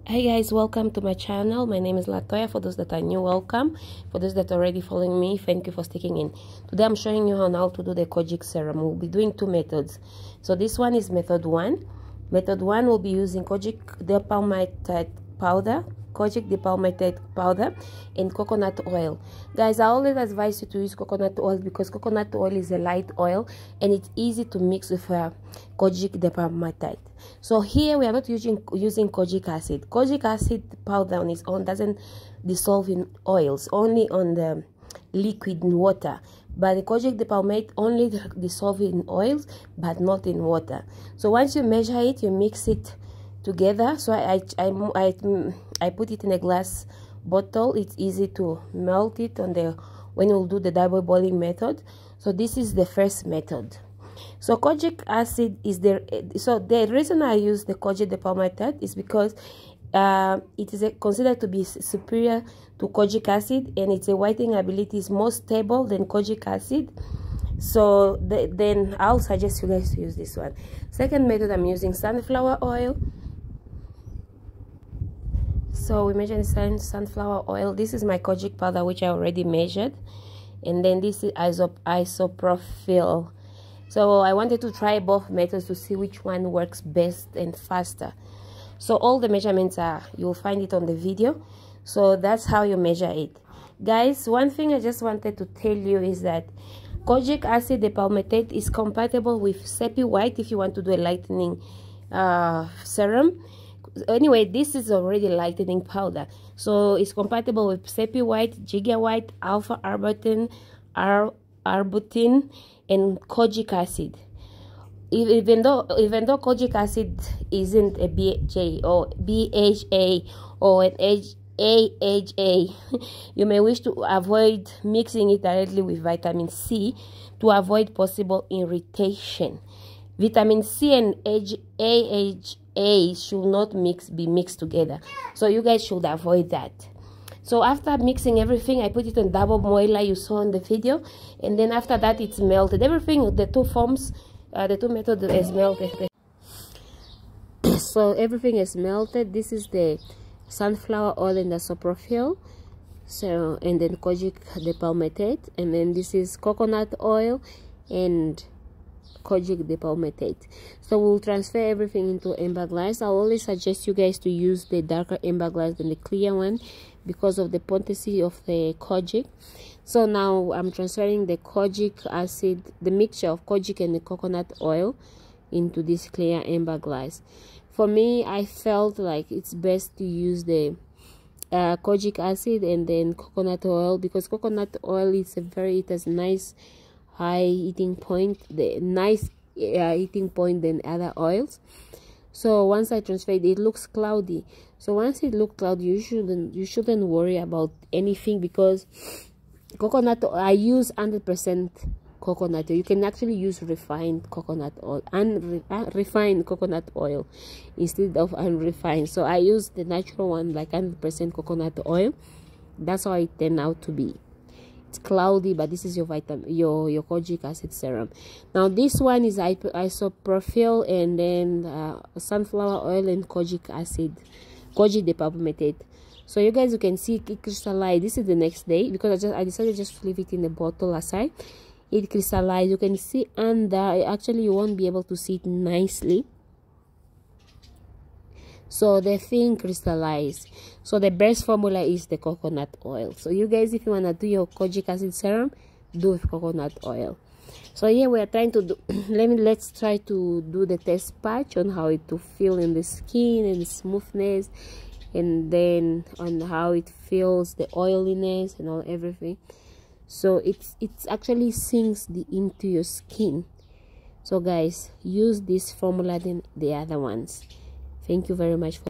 Hey guys, welcome to my channel. My name is Latoya. For those that are new, welcome. For those that are already following me, thank you for sticking in. Today I'm showing you how to do the Kojic serum. We'll be doing two methods. So this one is method 1. Method 1 will be using Kojic depalmitate powder, and coconut oil. Guys, I always advise you to use coconut oil because coconut oil is a light oil and it's easy to mix with Kojic depalmitate. So here we are not using Kojic acid. Kojic acid powder on its own doesn't dissolve in oils, only on the liquid in water. But the Kojic depalmitate only dissolve in oils, but not in water. So once you measure it, you mix it together. So I put it in a glass bottle. It's easy to melt it on the when you'll do the double boiling method. So this is the first method. So Kojic acid is the reason I use the Kojic depalmitate is because it is considered to be superior to Kojic acid, and its whitening ability is more stable than Kojic acid. So then I'll suggest you guys to use this one. Second method, I'm using sunflower oil. So we measure sunflower oil. This is my Kojic powder, which I already measured, and then this is isopropyl. So I wanted to try both methods to see which one works best and faster. So all the measurements you'll find it on the video. So that's how you measure it. Guys, one thing I just wanted to tell you is that Kojic acid depalmitate is compatible with Sepi White if you want to do a lightening serum. Anyway, this is already lightening powder. So it's compatible with Sepi White, Giga White, Alpha Arbutin, and Kojic acid. Even though Kojic acid isn't a BHA or BHA or an AHA, you may wish to avoid mixing it directly with vitamin C to avoid possible irritation. Vitamin C and AHA should not be mixed together. So you guys should avoid that. So after mixing everything, I put it on double boiler you saw in the video, and then after that it's melted. Everything, the two forms, the two methods is melted. So everything is melted. This is the sunflower oil and the isopropyl. So and then Kojic depalmitate, and then this is coconut oil and Kojic depalmitate. So we'll transfer everything into amber glass. I'll always suggest you guys to use the darker amber glass than the clear one because of the potency of the Kojic. So now I'm transferring the Kojic acid, the mixture of Kojic and the coconut oil, into this clear amber glass. For me, I felt like it's best to use the Kojic acid and then coconut oil, because coconut oil is it has nice high heating point, the nice heating point than other oils. So once I transferred, it looks cloudy. So once it looks cloudy, you shouldn't worry about anything, because coconut oil, I use 100% coconut oil. You can actually use refined coconut oil, refined coconut oil instead of unrefined. So I use the natural one, like 100% coconut oil. That's how it turned out to be. It's cloudy, but this is your Kojic acid serum. Now this one is isopropyl and then sunflower oil and Kojic acid, Kojic depalmitate. So you guys, you can see it crystallized. This is the next day, because I decided just to leave it in the bottle aside. It crystallized. You can see under. Actually, you won't be able to see it nicely. So the thing crystallized. So the best formula is the coconut oil. So you guys, if you want to do your Kojic acid serum, do with coconut oil. So here we are trying to do let's try to do the test patch on how it to feel in the skin and the smoothness, and then on how it feels, the oiliness and all everything. So it's actually sinks into your skin. So guys, use this formula than the other ones. Thank you very much for